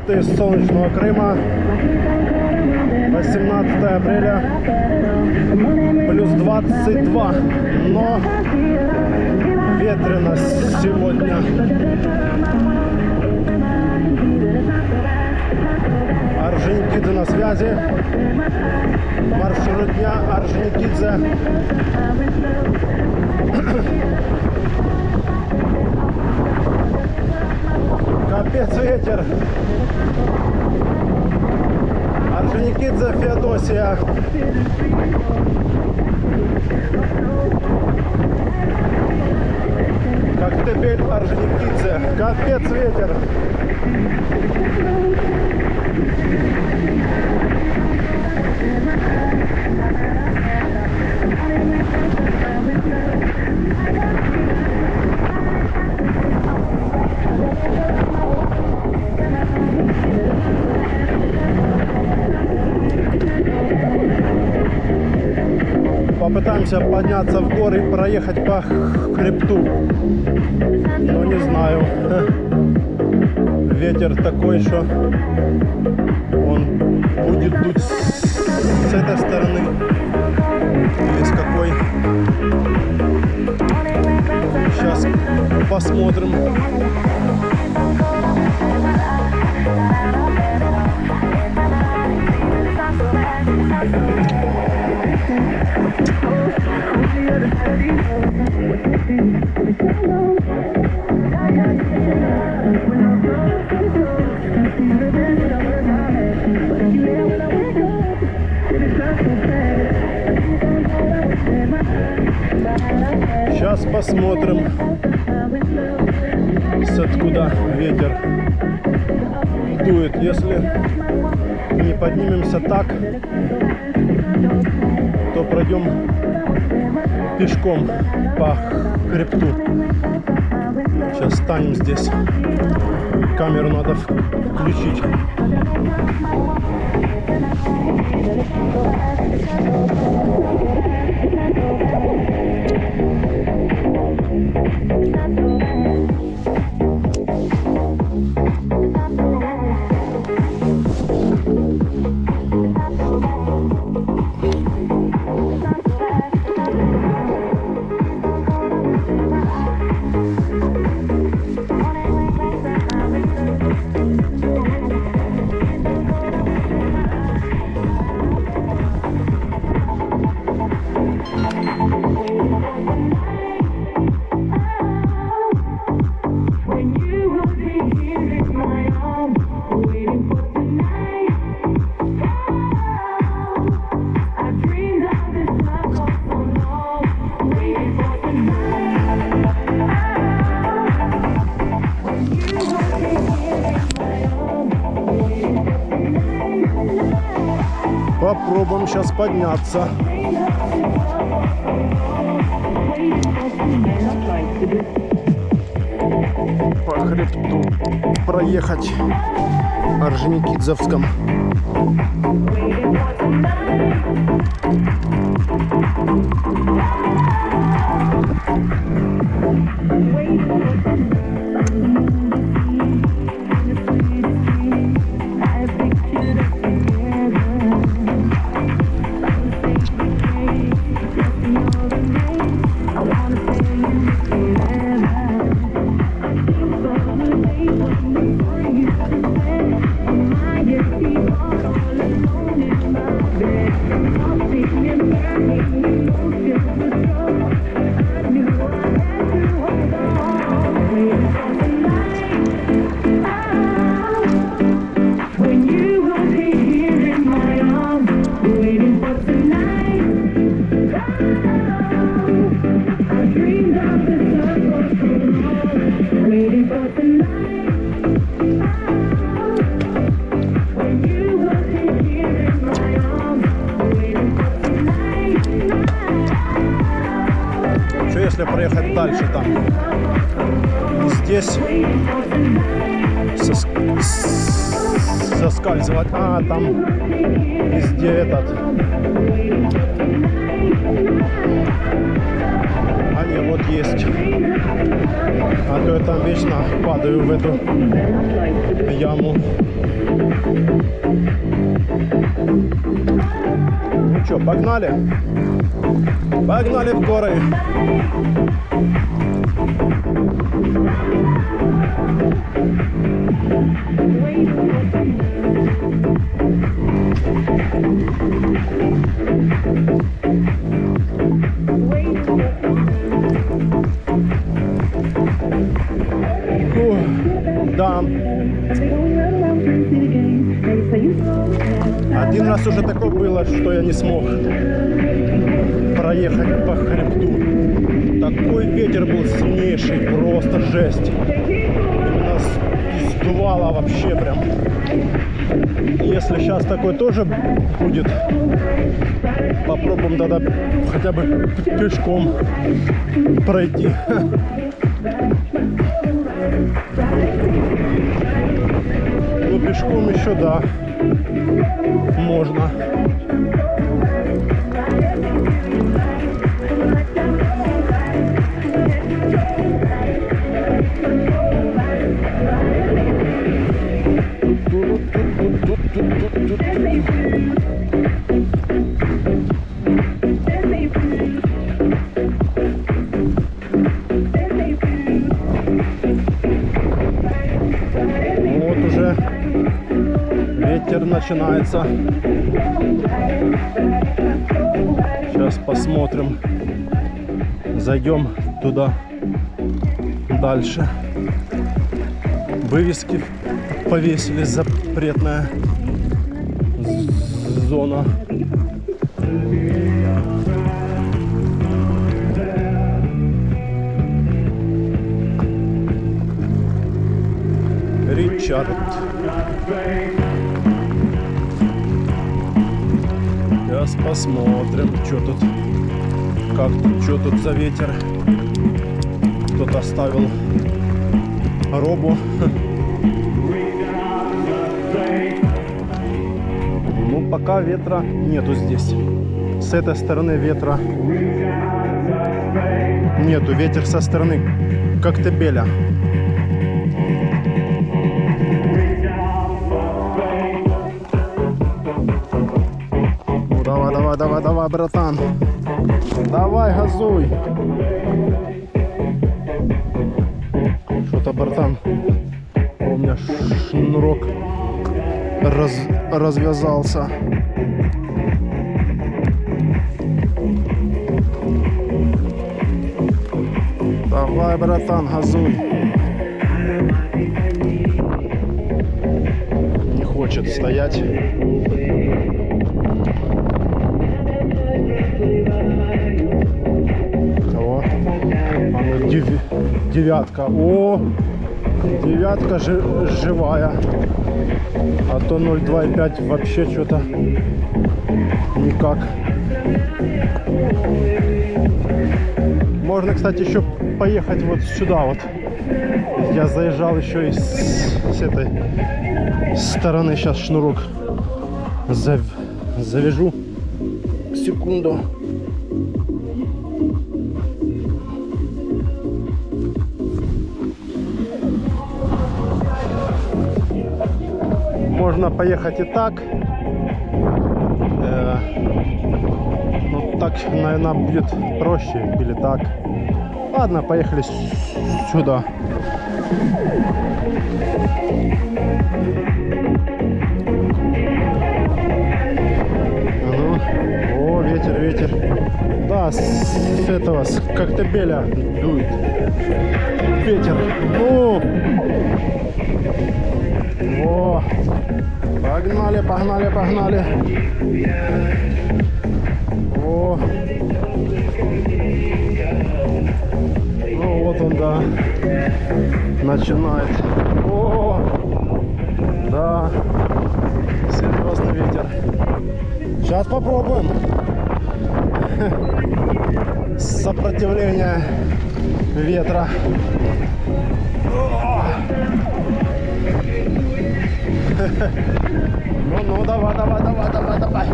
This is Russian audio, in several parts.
привет из солнечного Крыма. 18 апреля, плюс 22, но ветрено сегодня. Орджоникидзе на связи. Маршрут дня Орджоникидзе. Капец ветер. Орджоникидзе, Феодосия. Коктебель, Орджоникидзе. Капец ветер. Попытаемся подняться в горы и проехать по хребту. Но не знаю. Ветер такой, что он будет дуть с этой стороны или с какой. Сейчас посмотрим. Сейчас посмотрим, с откуда ветер дует. Если не поднимемся так, то пройдем пешком по хребту. Сейчас станем здесь. Камеру надо включить. Попробуем сейчас подняться. По хребту проехать Орджоникидзевском. Если проехать дальше, там здесь соскальзывать, а там везде этот, а не, вот вот есть. А то я там вечно падаю в эту яму. Ну что, погнали? Погнали в горы! Да. Один раз уже такое было, что я не смог проехать по хребту. Такой ветер был сильнейший, просто жесть. Именно сдувало вообще прям. Если сейчас такой тоже будет, попробуем тогда хотя бы пешком пройти. Ну, пешком еще, да, можно. Вот уже ветер начинается. Сейчас посмотрим. Зайдем туда дальше. Вывески повесили, запретная зона. Ричард. Сейчас посмотрим, что тут, как тут, что тут за ветер. Кто-то оставил робу. Ну, пока ветра нету здесь. С этой стороны ветра нету. Ветер со стороны Коктебеля. Ну, давай, давай, давай, давай, братан. Давай, газуй. Что-то, братан, у меня шнурок развязался. Давай, братан, газуй. Не хочет стоять. О, девятка. О, девятка живая. А то 0,2,5 вообще что-то никак. Можно, кстати, еще поехать вот сюда вот. Я заезжал еще и с этой стороны. Сейчас шнурок завяжу. Секунду. Можно поехать и так. Ну, так, наверное, будет проще. Или так. Ладно, поехали сюда. Ну, о, ветер, ветер. Да, с этого, с Коктебеля дует ветер. Ну, о, погнали, погнали, погнали. О, ну вот он, да, начинает. О, да, серьезный ветер. Сейчас попробуем. Сопротивление ветра. Ну, давай, давай, давай, давай, давай.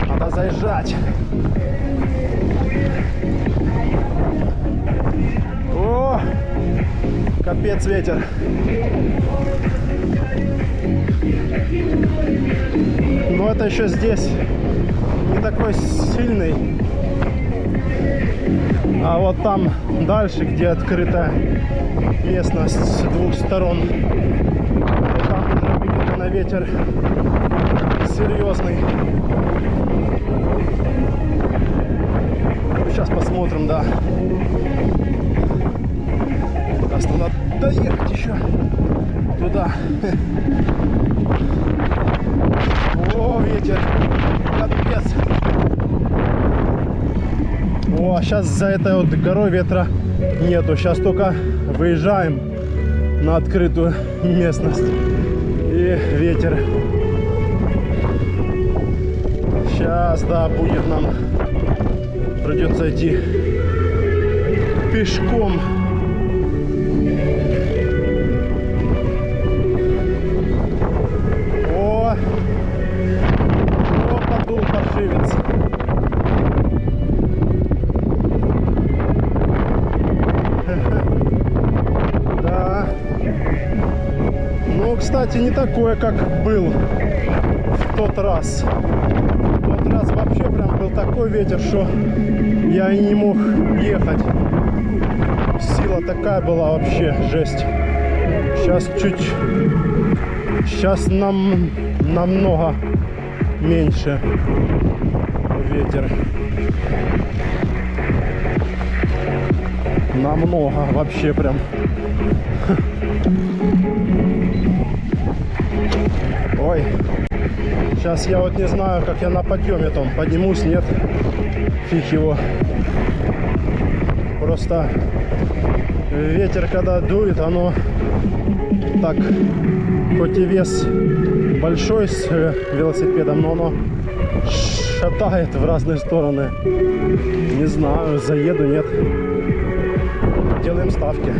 Надо заезжать. Капец ветер. Но это еще здесь не такой сильный. А вот там дальше, где открытая местность с двух сторон, там уже бегет на ветер серьезный. Сейчас посмотрим, да. Раз надо доехать еще туда. О, ветер. Капец. О, а сейчас за этой вот горой ветра нету. Сейчас только выезжаем на открытую местность. И ветер. Сейчас, да, будет нам. Придется идти пешком. О, подул паршивец. Да. Ну, кстати, не такое, как был в тот раз. В тот раз вообще прям был такой ветер, что я и не мог ехать. Сила такая была вообще, жесть. Сейчас намного меньше ветер. Намного вообще прям. Ой. Сейчас я вот не знаю, как я на подъеме там поднимусь, нет. Фиг его. Просто ветер, когда дует, оно так, хоть и вес большой с велосипедом, но оно шатает в разные стороны. Не знаю, заеду, нет. Делаем ставки.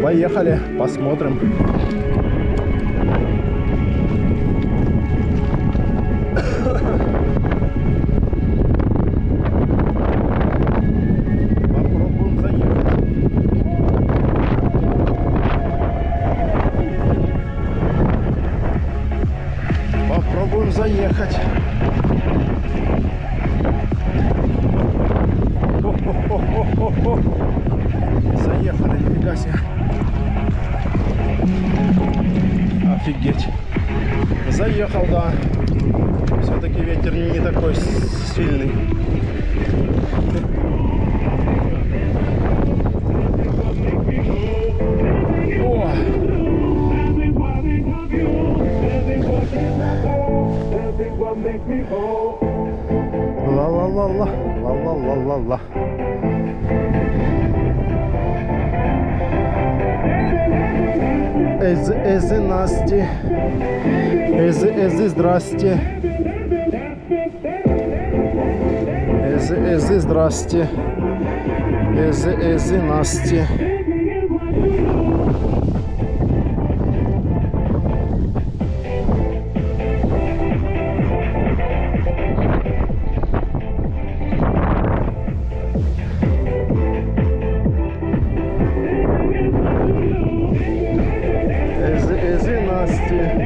Поехали, посмотрим. Попробуем заехать. Попробуем заехать. Хо-хо-хо-хо-хо. Заехали, нифига себе. Офигеть. Заехал, да. Все-таки ветер не такой сильный. О! Ла-ла-ла-ла, ла-ла-ла-ла-ла. Эзи, Насти. Эзи, здрасте. Эзи, здрасте. Эзи, Насти. Эзи, Насти.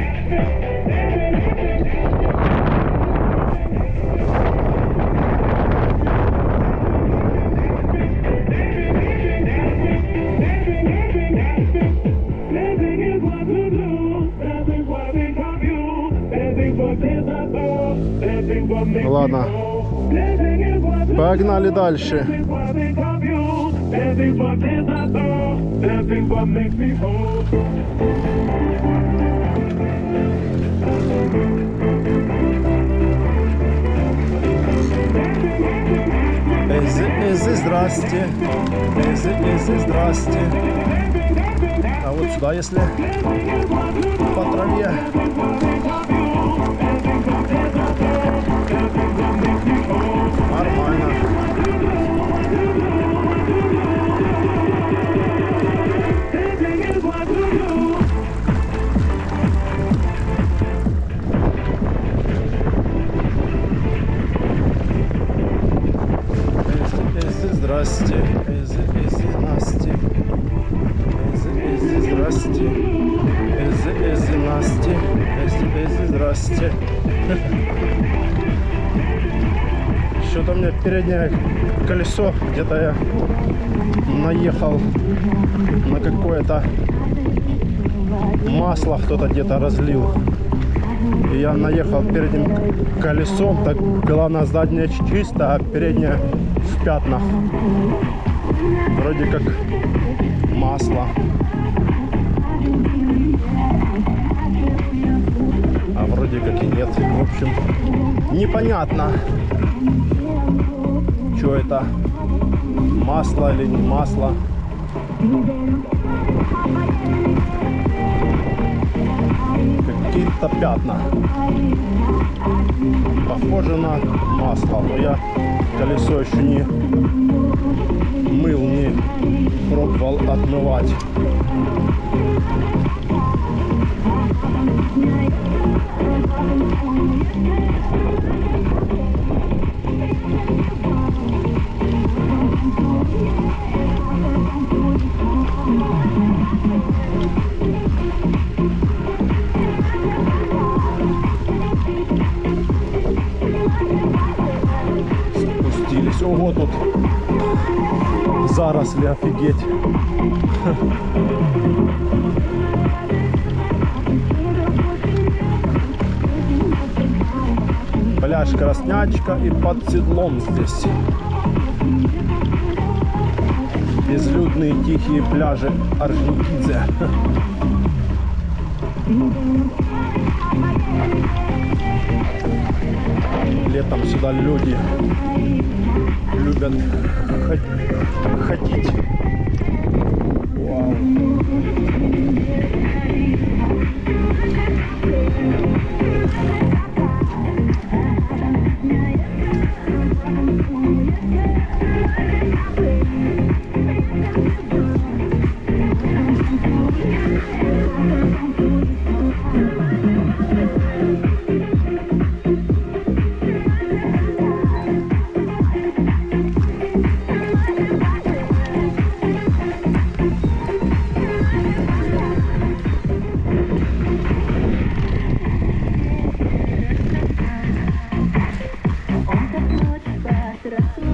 Ладно, погнали дальше. Эзи, здрасте. Эзи, здрасте. А вот сюда, если по траве. Нормально. здрасте, Насти. Здрасте, Насти. Здрасте. Что-то у меня переднее колесо, где-то я наехал на какое-то масло, кто-то где-то разлил. И я наехал передним колесом, так главное задняя чисто, а передняя в пятнах. Вроде как масло. А вроде как и нет. В общем, непонятно, что это, масло или не масло. Какие-то пятна. Похоже на масло, но я колесо еще не мыл, не пробовал отмывать. Спустились. Ого, тут заросли, офигеть. Пляж Краснячка и под седлом здесь. Безлюдные тихие пляжи Орджоникидзе. Летом сюда люди любят ходить. Вау.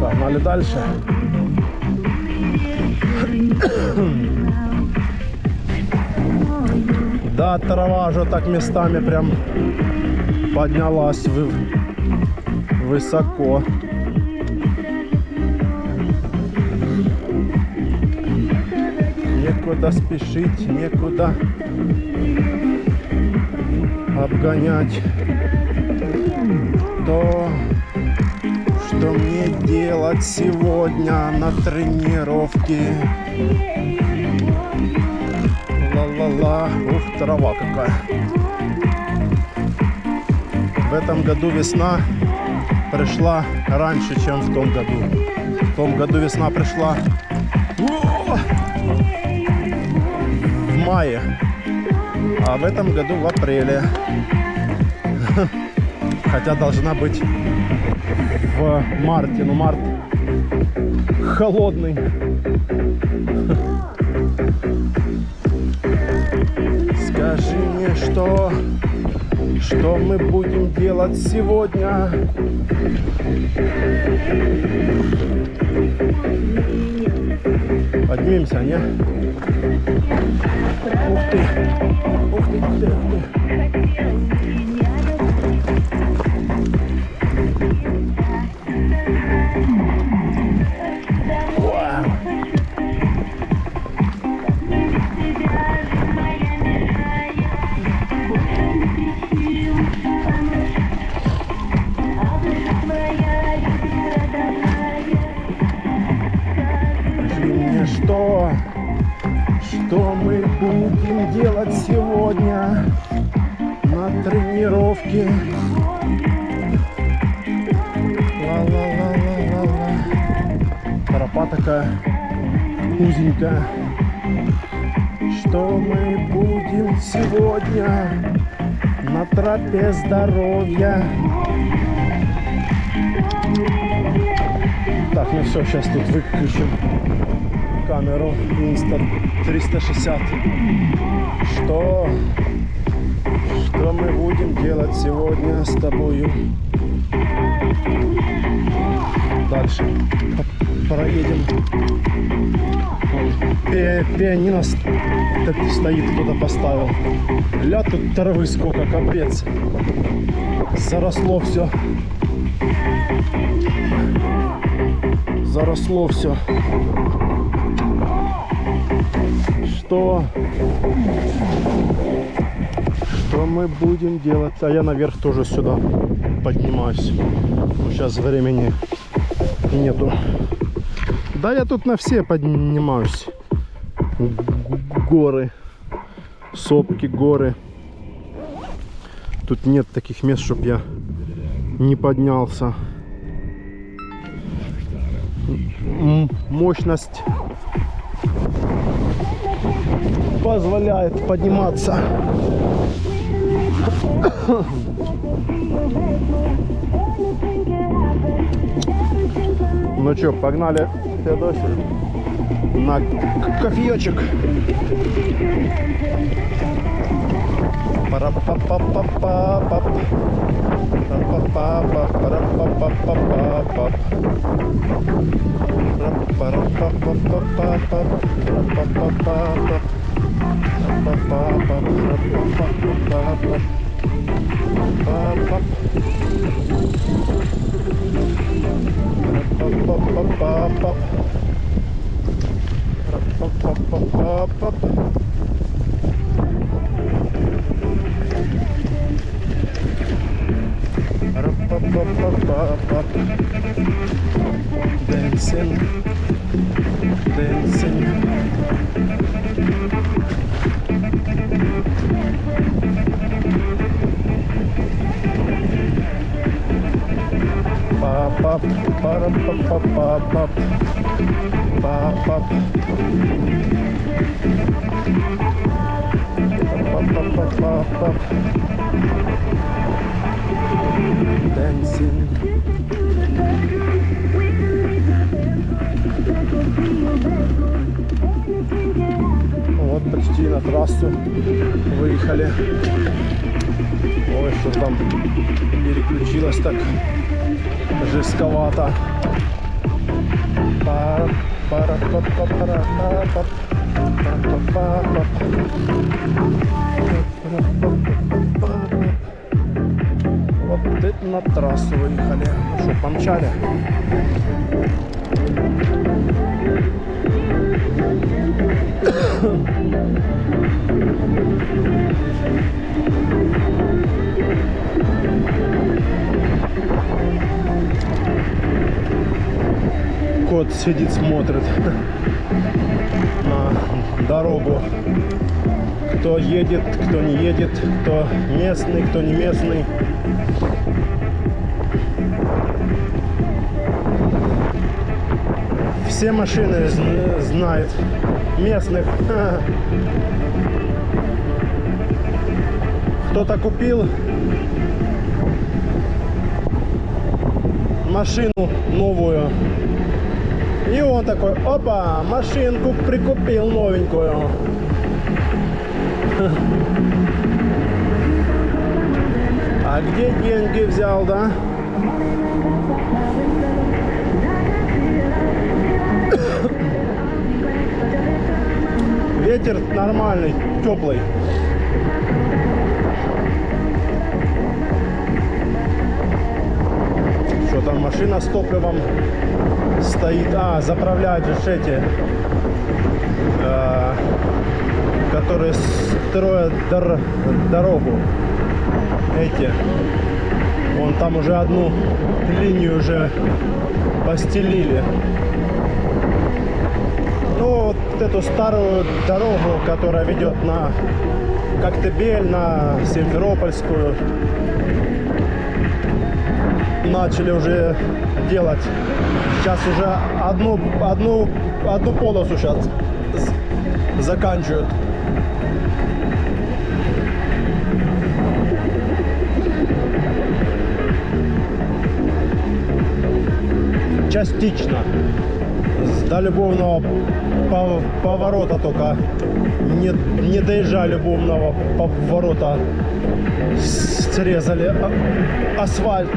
Погнали дальше. Да, трава уже так местами прям поднялась высоко. Некуда спешить, некуда обгонять. То, что мне делать сегодня на тренировке? Ла-ла-ла. Ух, трава какая. В этом году весна пришла раньше, чем в том году. В том году весна пришла в мае, а в этом году в апреле. Хотя должна быть в марте, но март холодный. Скажи мне, что мы будем делать сегодня? Поднимемся, не? Ух ты! Ух ты, ух ты, ух ты! Что мы будем делать сегодня на тренировке? Ла-ла-ла-ла-ла-ла. Тропа такая узенькая. Что мы будем сегодня на тропе здоровья? Так, Так, ну все, сейчас тут выключим камеру Insta360. Что мы будем делать сегодня с тобою? Дальше проедем. Пианино стоит, кто-то поставил. Ля, тут травы сколько, капец. Заросло все. Заросло все. Что мы будем делать? А я наверх тоже сюда поднимаюсь. Но сейчас времени нету. Да, я тут на все поднимаюсь. Горы, сопки, горы. Тут нет таких мест, чтобы я не поднялся. Мощность позволяет подниматься. Ну что, погнали, Феодосий, на кофеечек. Dancing, dancing. Pop, para, pop, pop, pop, pop, pop. Dancing. Вот почти на трассу выехали. Ой, что там переключилось так жестковато. Вот это на трассу выехали. Ну что, помчали? Кот сидит, смотрит на дорогу. Кто едет, кто не едет, кто местный, кто не местный. Все машины знают местных. Кто-то купил машину новую. И он такой: опа, машинку прикупил новенькую. А где деньги взял, да? Ветер нормальный, теплый. Что там, машина с топливом стоит. А, заправляют же эти, которые строят дорогу. Эти. Вон там уже одну линию уже постелили. Ну, вот эту старую дорогу, которая ведет на Коктебель, на Симферопольскую, начали уже делать. Сейчас уже одну полосу сейчас заканчивают. частично. До любовного поворота только не доезжая любовного поворота, срезали асфальт.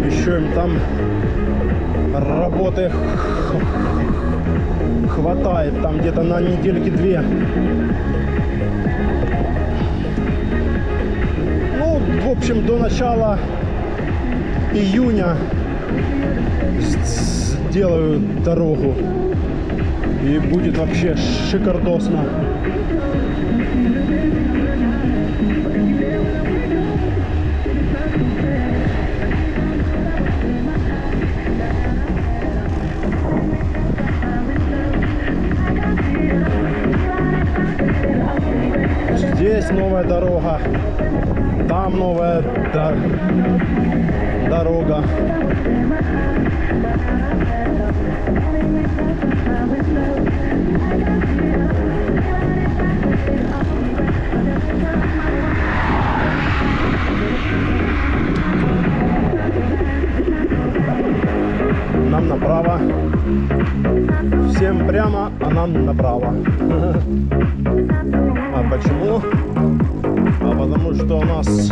Еще им там работы хватает, там где-то на недельки-две. Ну, в общем, до начала июня сделаю дорогу, и будет вообще шикардосно. Здесь новая дорога, там новая дорога. Нам направо. Всем прямо, а нам направо. А почему? А потому что у нас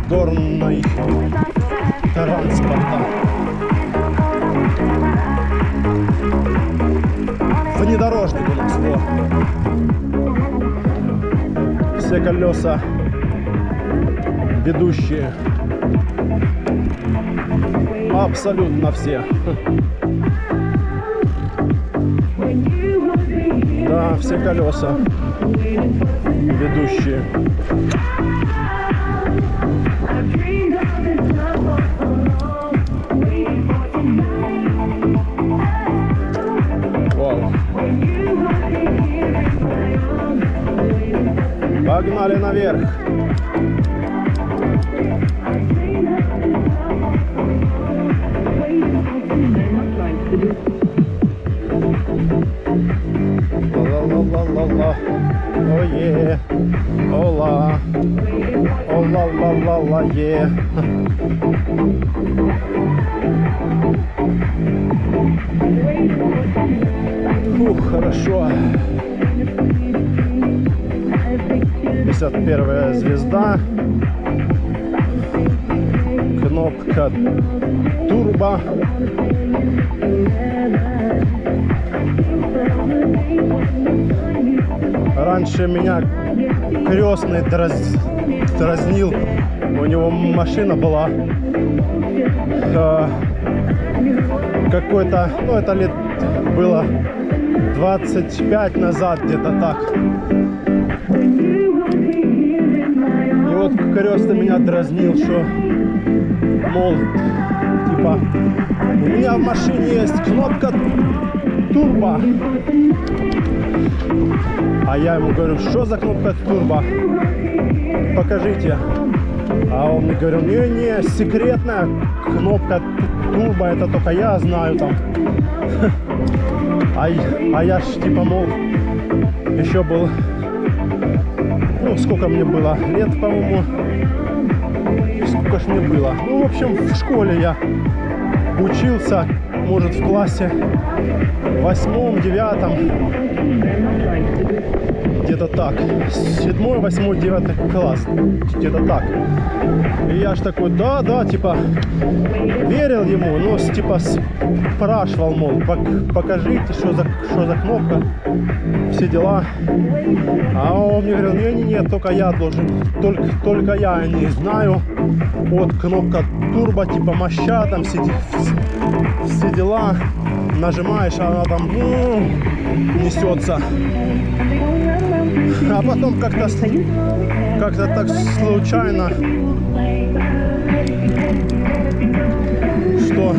горный транспорта. Внедорожник у нас, вот. Все колеса ведущие. Абсолютно все. Да, все колеса ведущие. Вау. Погнали наверх. Ла-ла-ла-ла-ла. Ое. Ола. Ола-ла-ла-ла-е. Фух, хорошо. 51-я звезда. Кнопка турбо. Раньше меня крестный дразнил. У него машина была какой-то, ну это лет было 25 назад, где-то так. И вот крестный меня дразнил, что, мол, типа, у меня в машине есть кнопка турбо. А я ему говорю, что за кнопка турбо? Покажите. А он мне говорил, не, секретная кнопка турбо, это только я знаю там. А я ж типа, мол, еще был, ну сколько мне было, лет, по-моему, сколько ж мне было. Ну, в общем, в школе я учился, может, в классе 8, 9, где-то так, 7, 8, 9 класс, где-то так. И я ж такой, да, типа, верил ему, но типа спрашивал, мол, покажите, что за кнопка, все дела. А он мне говорил, не, только я должен, только я не знаю. Вот кнопка турбо, типа моща, там все дела. Нажимаешь, а она там несется. А потом как-то так случайно, что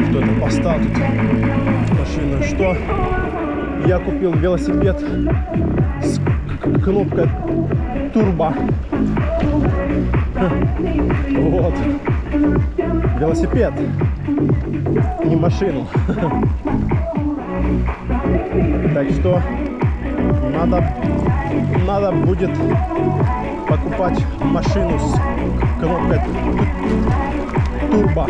кто-то поставил тут машину, что я купил велосипед с кнопкой турбо. Вот. Велосипед, не машину. Так что надо будет покупать машину с кнопкой турбо.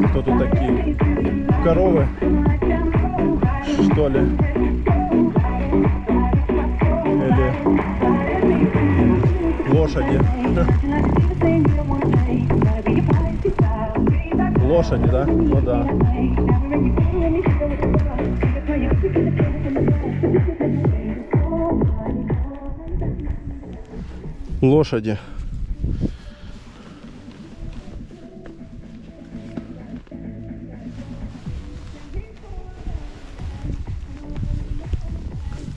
Кто тут такие? Коровы, что ли? Или лошади? Лошади, да? Ну да. Лошади.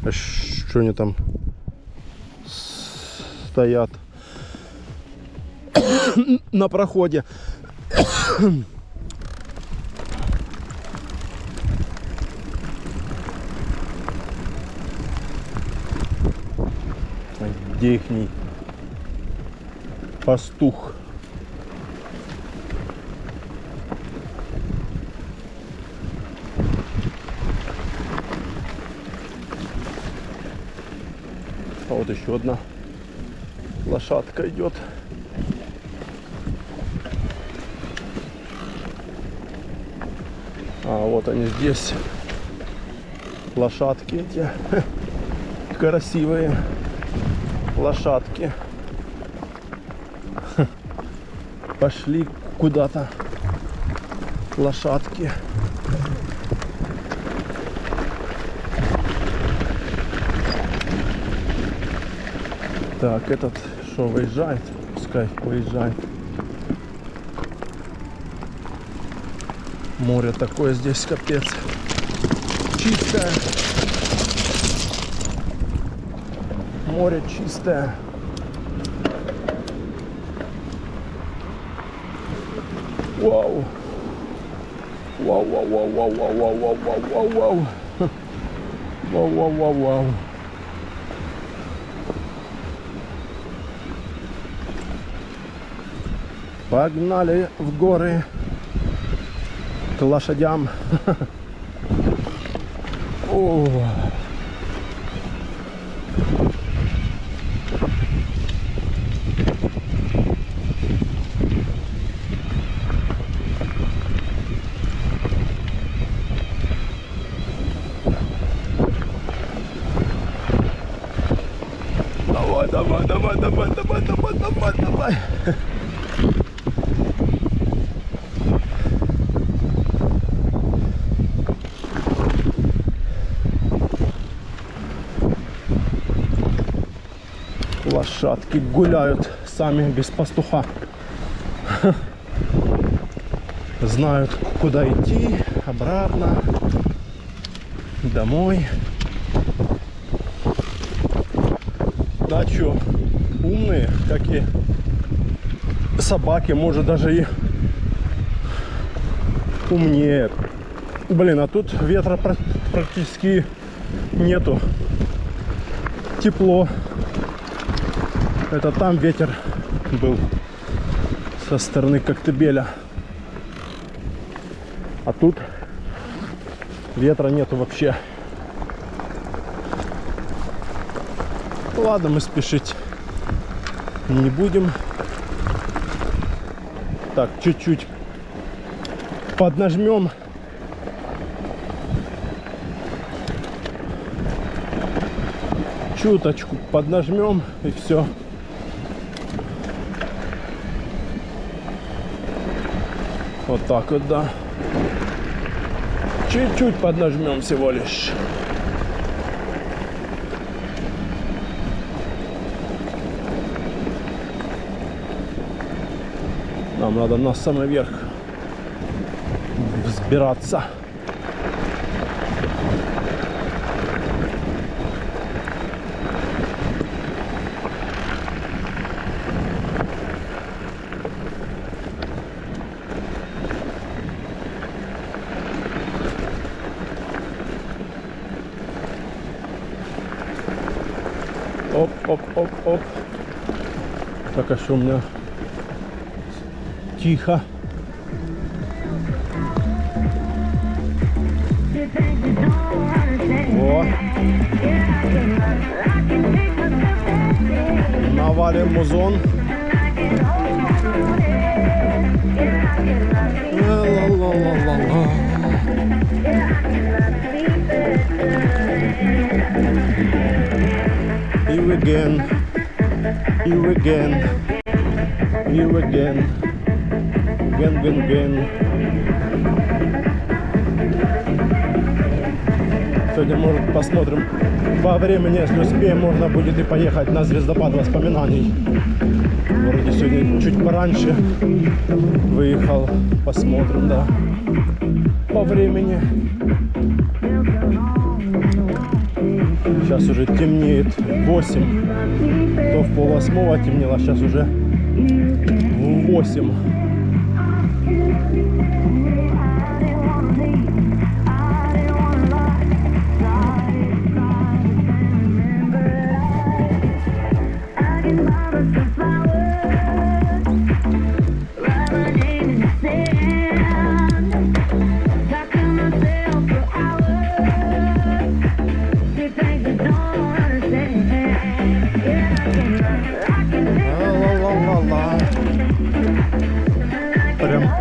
А что они там стоят на проходе? Где ихний пастух? А вот еще одна лошадка идет. А вот они здесь. Лошадки эти. Красивые лошадки. Пошли куда-то лошадки. Так, этот что, выезжает? Пускай выезжает. Море такое здесь, капец. Чистое. Море чистое. Вау. Вау, вау, вау, вау, вау, вау, вау, вау, вау. Вау, вау, вау, вау. Погнали в горы к лошадям. О. Давай, давай, давай, давай, давай, давай, давай, давай. Лошадки гуляют сами без пастуха. Знают, куда идти, обратно, домой. Да чё, умные, как и собаки, может даже и умнее. Блин, а тут ветра практически нету. Тепло. Это там ветер был со стороны Коктебеля. А тут ветра нету вообще. Ладно, мы спешить не будем. Так, чуть-чуть поднажмем. Чуточку поднажмем и все. Вот так вот, да. Чуть-чуть поднажмем всего лишь. Нам надо на самый верх взбираться. Оп, оп, оп, оп. Так, а что у меня? Тихо. Во. Навалим музон. Ла-ла-ла-ла-ла. You again. You again. You again. Ген. Сегодня, может, посмотрим по времени, если успеем, можно будет и поехать на звездопад воспоминаний. Вроде сегодня чуть пораньше выехал. Посмотрим, да. По времени. Сейчас уже темнеет 8. То в 7:30 темнело, сейчас уже в 8.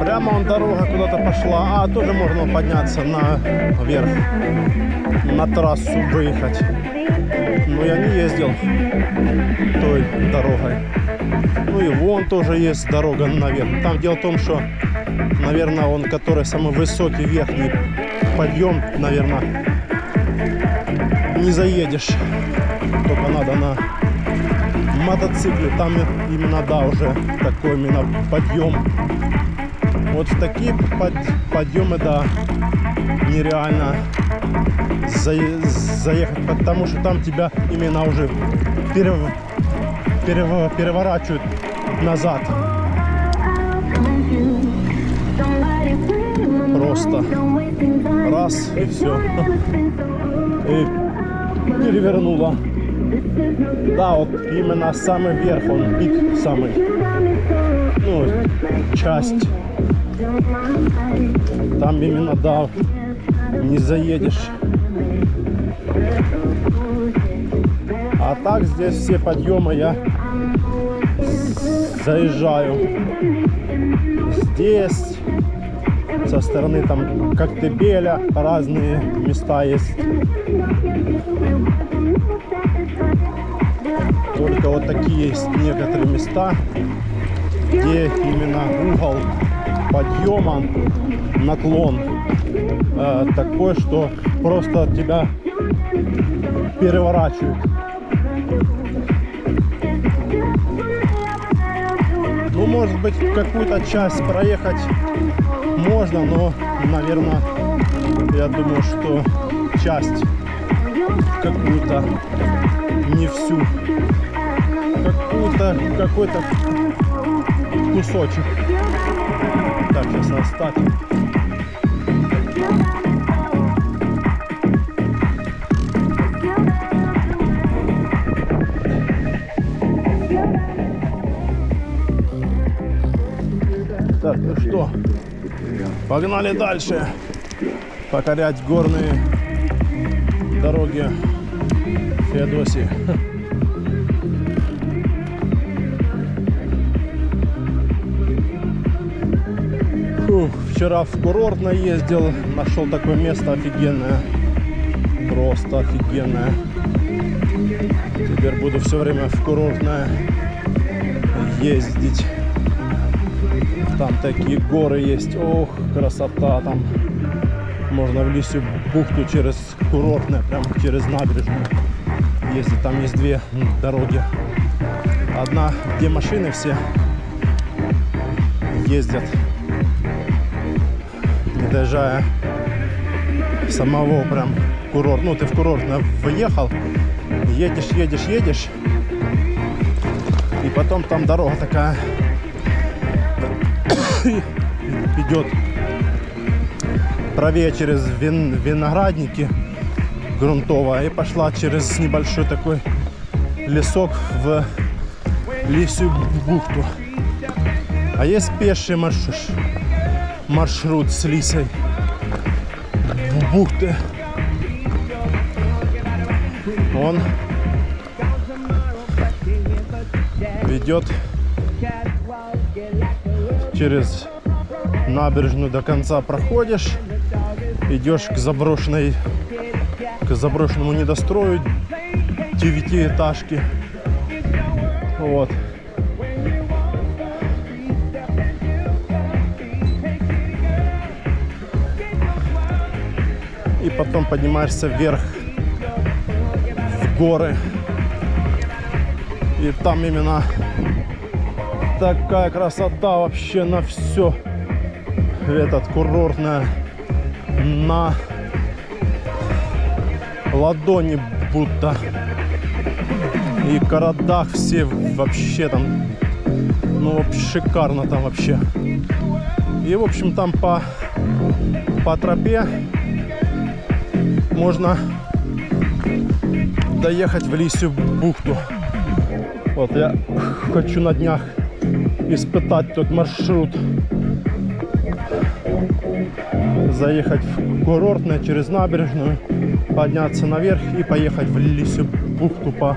Прямо он дорога куда-то пошла, а тоже можно подняться наверх, на трассу выехать. Но я не ездил той дорогой. Ну и вон тоже есть дорога наверх. Там дело в том, что, наверное, он, который самый высокий верхний подъем, наверное, не заедешь. Только надо на мотоцикле. Там именно, да, уже такой именно подъем. Вот в такие подъемы, да, нереально заехать, потому что там тебя именно уже переворачивают назад. Просто раз и все. И перевернуло. Да, вот именно самый верх, он пик самый. Ну, часть. Там именно, да, не заедешь. А так здесь все подъемы я заезжаю. Здесь со стороны там Коктебеля разные места есть. Только вот такие есть некоторые места, где именно угол подъема, наклон такой, что просто тебя переворачивает. Ну, может быть, какую-то часть проехать можно, но, наверное, я думаю, что часть какую-то, не всю, какой-то кусочек. Так, сейчас надо встать. Так, ну что, погнали дальше покорять горные дороги Феодосии. Вчера в курортное ездил, нашел такое место офигенное, просто офигенное. Теперь буду все время в курортное ездить. Там такие горы есть, ох, красота. Там можно в Лисью бухту через курортное, прям через набережную ездить. Там есть две дороги. Одна, где машины все ездят, не доезжая самого прям курорт. Ну, ты в курортное въехал, едешь, и потом там дорога такая идет правее через виноградники грунтовая и пошла через небольшой такой лесок в Лисью бухту. А есть пеший маршрут с Лисой в бухты. Он ведет через набережную до конца проходишь, идешь к заброшенному недострою 9-этажки. Вот. И потом поднимаешься вверх в горы. И там именно такая красота вообще на все. Этот курортная на ладони будто. И города все вообще там, ну шикарно там вообще. И в общем там по тропе можно доехать в Лисью бухту. Вот я хочу на днях испытать тот маршрут. Заехать в курортное через набережную, подняться наверх и поехать в Лисью бухту по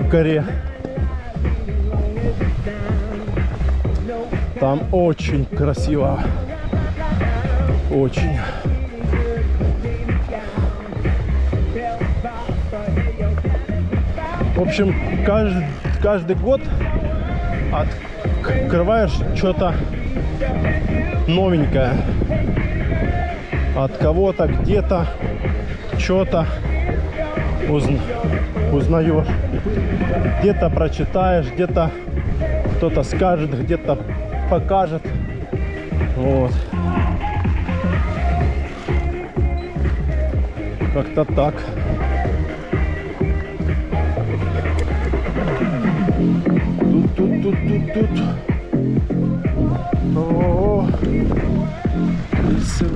горе. Там очень красиво. Очень. В общем, каждый год открываешь что-то новенькое. От кого-то, где-то, что-то узнаешь. Где-то прочитаешь, где-то кто-то скажет, где-то покажет. Вот. Как-то так. Тут. О,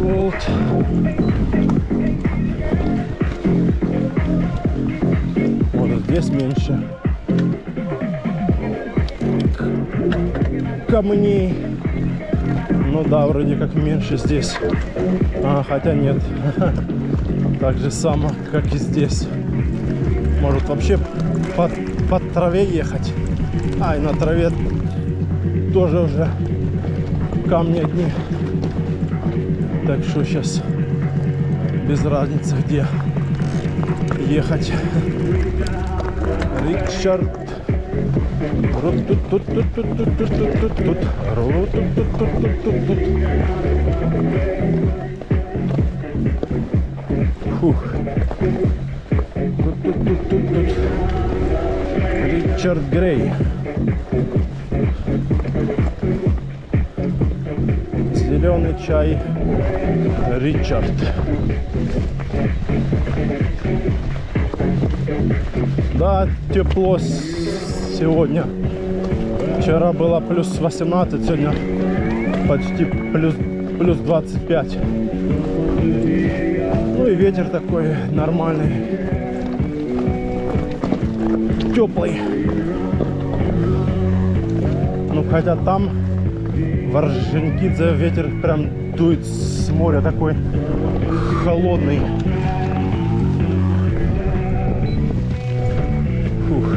Волт. Вот здесь меньше камней. Ну да, вроде как меньше здесь. Хотя нет. Так же само, как и здесь. Может вообще по траве ехать. И на траве тоже уже камни одни. Так что сейчас без разницы, где ехать. Ричард. Фух. Ричард Грей. Зеленый чай Ричард. Да, тепло сегодня. Вчера было плюс 18, сегодня почти плюс 25. Ну и ветер такой нормальный. Теплый. Ну хотя там в Орджоникидзе ветер прям дует с моря, такой холодный. Фух.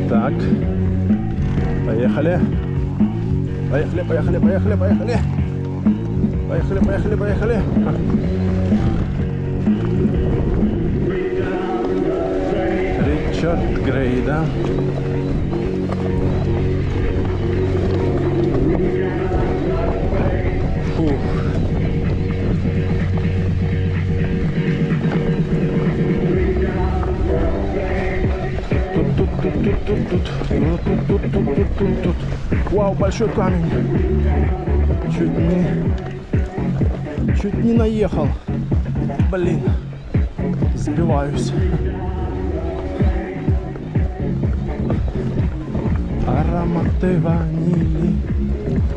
Так. Поехали. Поехали. Ричард Грей, да? Фух. Тут. Вау, большой камень. Чуть не наехал. Блин. Сбиваюсь. Ароматы ванили,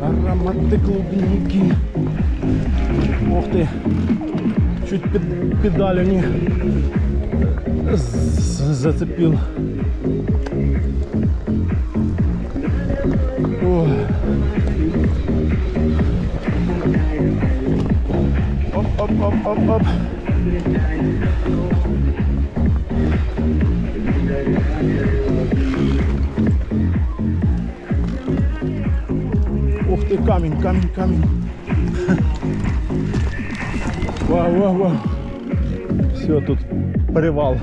ароматы клубники. Ух ты. Чуть педалью не зацепил. Ох. Оп. Ух ты, камень, камень, камень. Вау, вау, вау. Все, тут привал.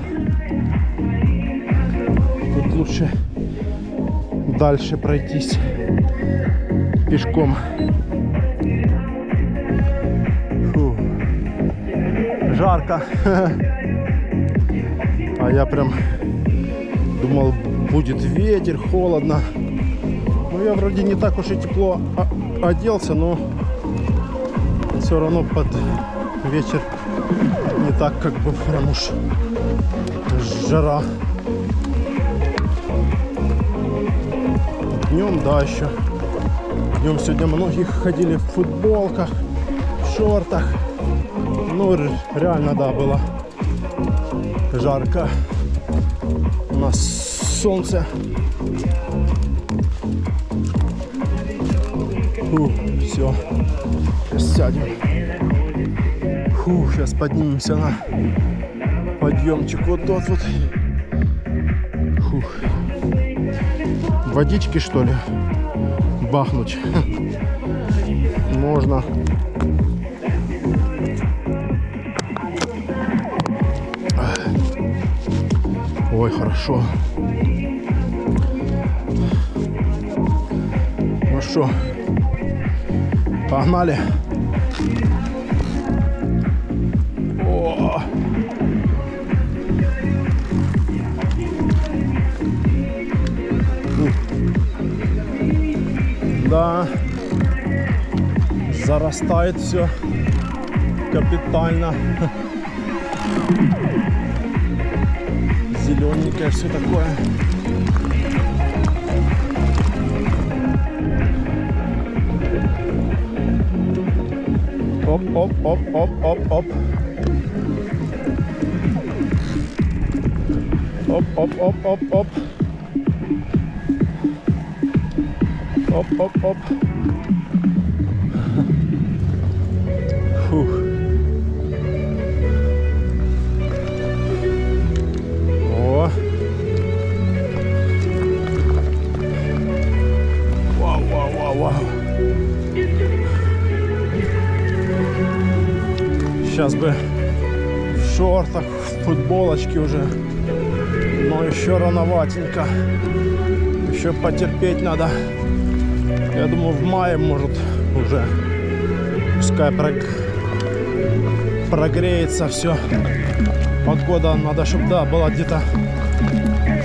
Тут лучше дальше пройтись пешком. Фу. Жарко. А я прям думал, будет ветер, холодно. Ну, я вроде не так уж и тепло оделся, но все равно под вечер не так, как бы прям уж жара. Днем, да, еще. Днем сегодня многие ходили в футболках, в шортах. Ну, реально, да, было жарко. У нас солнце. Фу, все. Сейчас сядем. Фу, сейчас поднимемся на подъемчик вот тот вот. Фух. Водички, что ли, бахнуть можно. Ой, хорошо. Ну что, погнали. О! Да, зарастает все капитально. Зелененькое все такое. Оп, оп, оп, оп, оп, оп. Оп, оп, оп, оп, оп. Оп, оп, оп. Фух. О. Вау, вау, вау, вау. Сейчас бы в шортах, в футболочке уже. Но еще рановатенько. Еще потерпеть надо. Я думаю, в мае, может, уже пускай прогреется все. Погода надо, чтобы, да, была где-то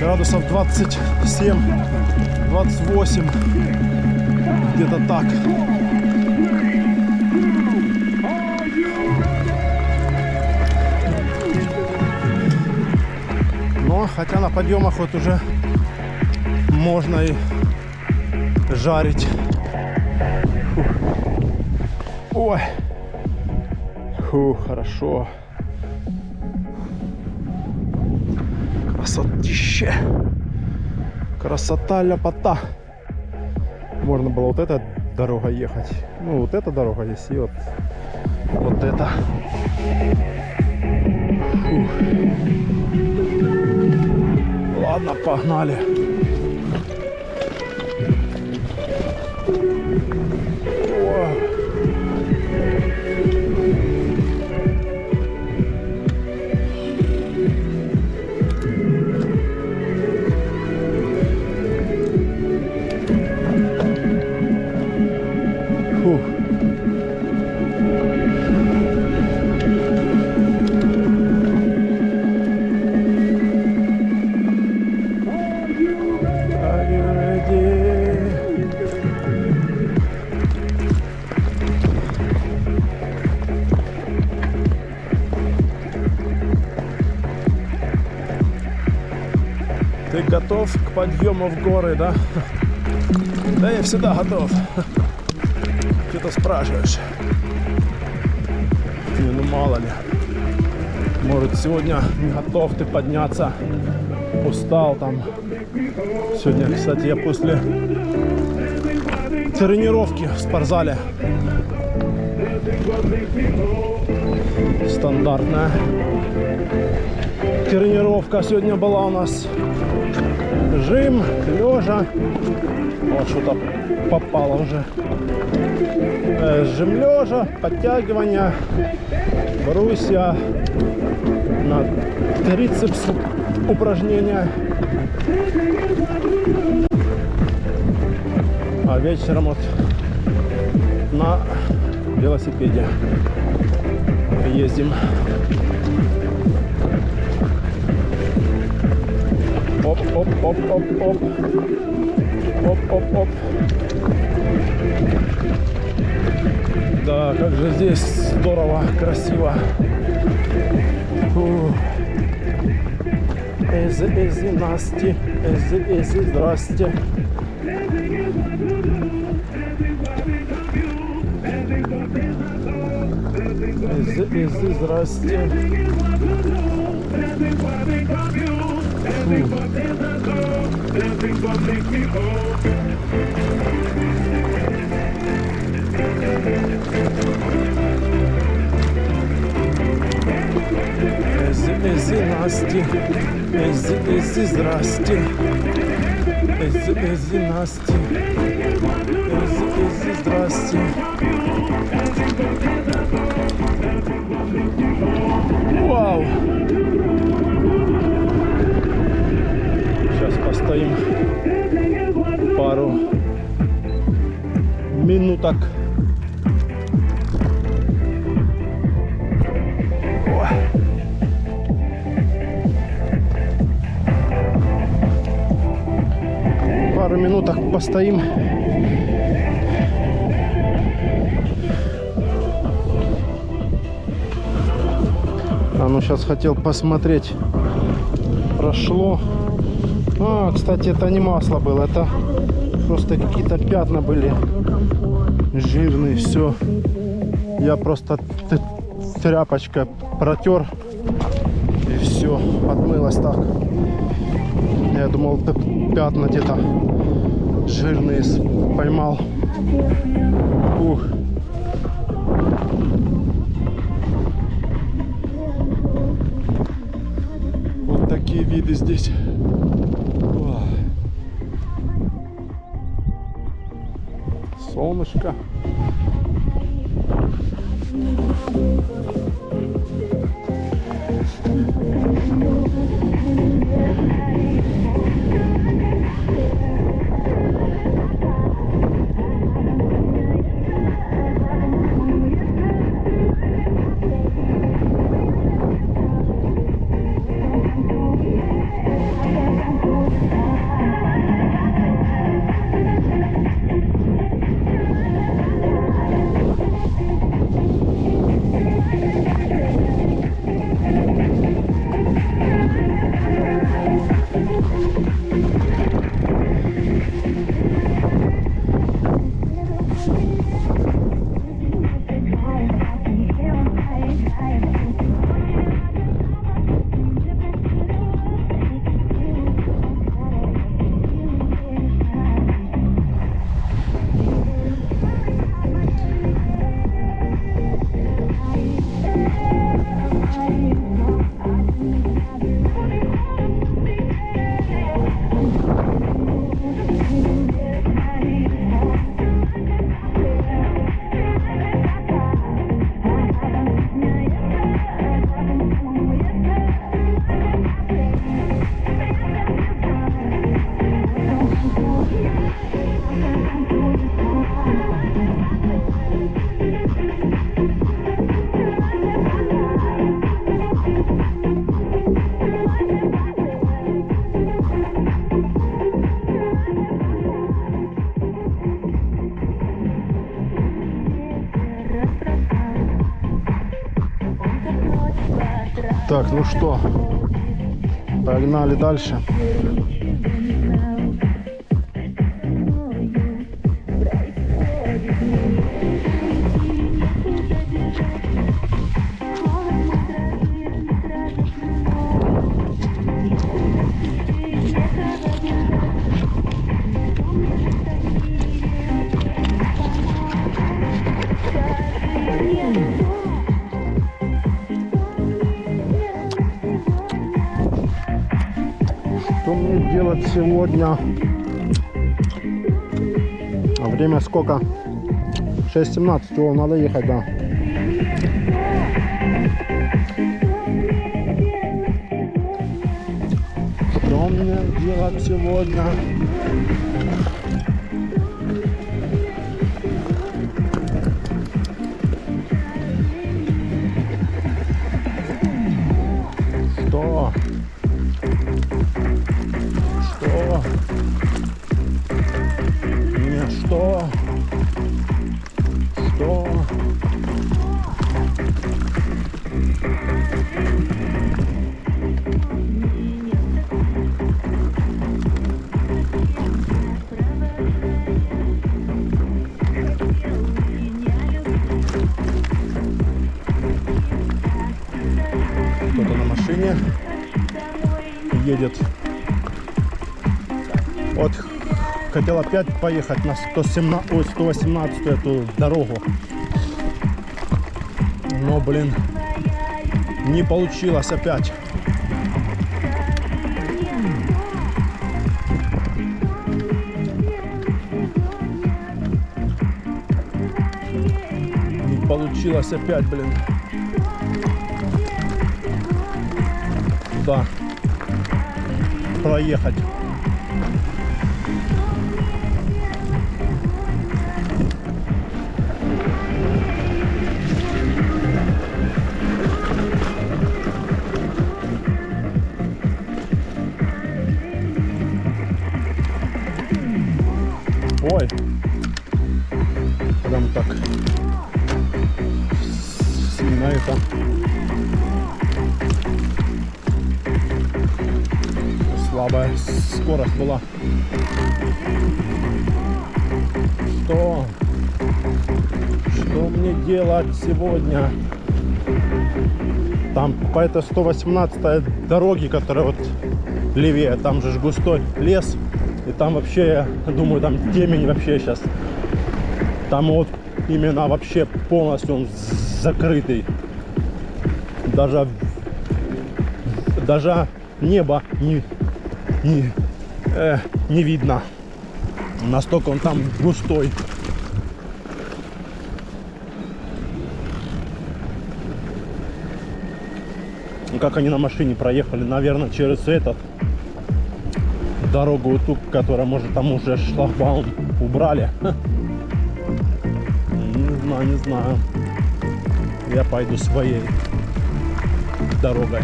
градусов 27, 28, где-то так. Но хотя на подъемах вот уже можно и жарить. Фух. Ой. Фу, хорошо. Красотища. Красота, ляпота. Можно было вот эта дорога ехать. Ну, вот эта дорога есть, и вот это. Фух. Ладно, погнали. Ты готов к подъему в горы, да? Да я всегда готов. Что-то спрашиваешь. Не, ну мало ли. Может, сегодня не готов ты подняться. Устал там. Сегодня, кстати, я после тренировки в спортзале. Стандартная. Тренировка сегодня была у нас. Жим, лежа. Вот что-то попало уже. Жим лежа, подтягивания, брусья, на трицепс упражнения. А вечером вот на велосипеде ездим. Оп-оп-оп-оп-оп. Оп-оп-оп. Да, как же здесь здорово, красиво. Эзи, Насти, эзи, здрасте. Эзи, здрасте. Эзи, Насти, эзи, здрасте. Эзи, Насти, эзи, здрасте. Вау! Сейчас постоим пару минуток. Пару минуток постоим. Ну сейчас хотел посмотреть, прошло. Кстати, это не масло было, это просто какие-то пятна были жирные, все. Я просто тряпочкой протер и все, отмылось так. Я думал, пятна где-то жирные поймал. Ух. Вот такие виды здесь. Солнышко. Так, ну что, погнали дальше. делать сегодня? А время сколько? 6:17. О, надо ехать, да. Что мне делать сегодня? Что? Что? Не, что? Что? Кто-то на машине едет. Вот хотел опять поехать на 118 эту дорогу, но, блин, не получилось опять. Не получилось опять, блин. Да, проехать. Ой, прям так сильно это. Слабая скорость была. Что мне делать сегодня? Там по этой 118-й дороге, которая вот левее, там же густой лес. И там вообще, я думаю, там темень вообще сейчас. Там вот именно вообще полностью он закрытый. Даже небо не видно. Настолько он там густой. Ну, как они на машине проехали, наверное, через этот дорогу вот ту, которая, может, там уже шлагбаум убрали. Не знаю. Я пойду своей дорогой,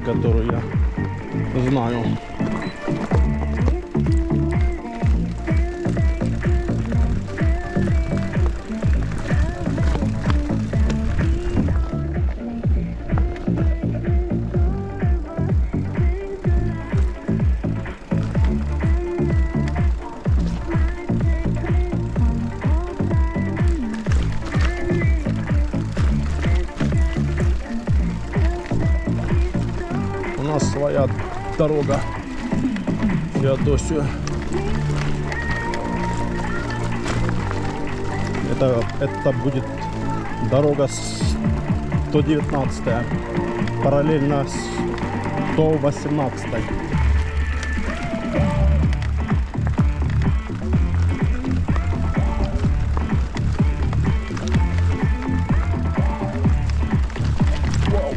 которую я знаю. У нас своя дорога в Феодосию. Это будет дорога 119, параллельно 118.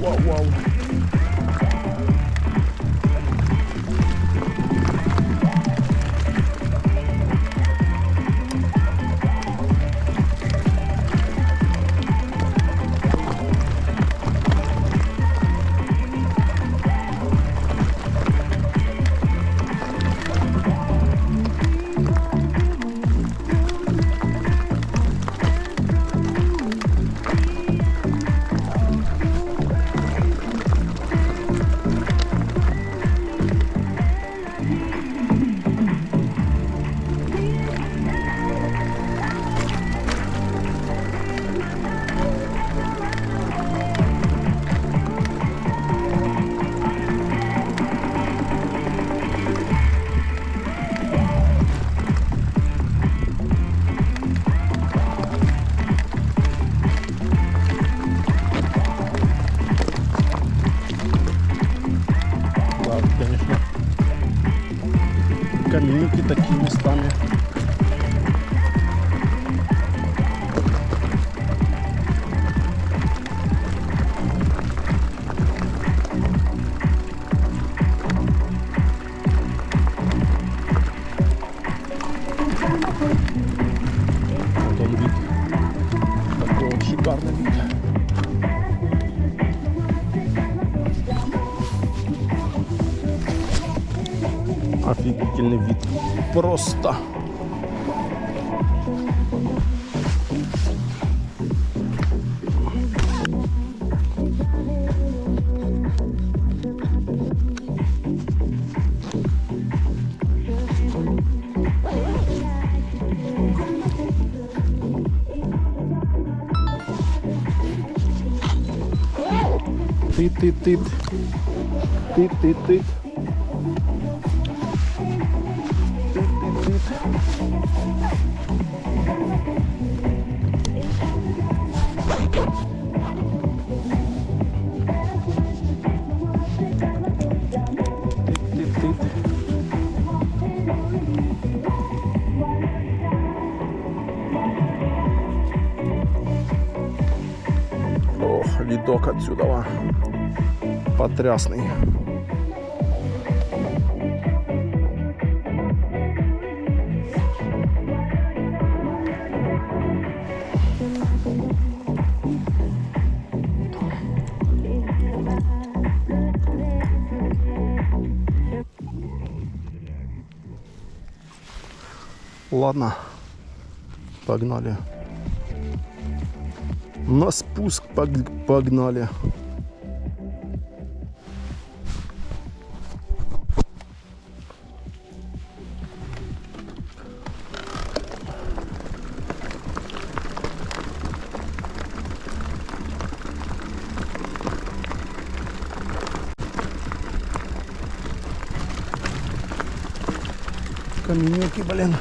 Вау. каменники такими местами. Вот он вид. Такой вот шикарный вид. Офигительный вид. Просто. Тыт-тыт-тыт. Тыт-тыт-тыт. Ох, видок отсюда потрясный. Ладно, погнали. На спуск погнали. Каменюки, блин.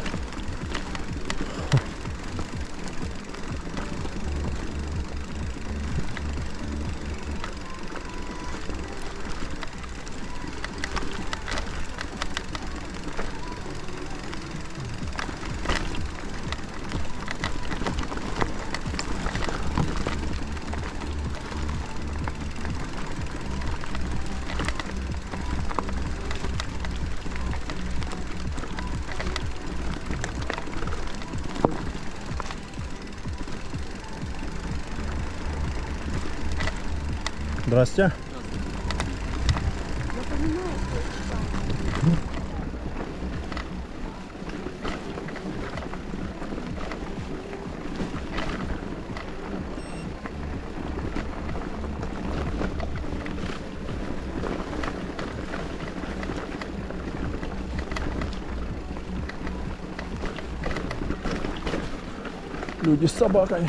Здрасте. Люди с собакой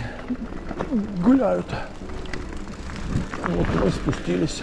гуляют. Вот мы спустились.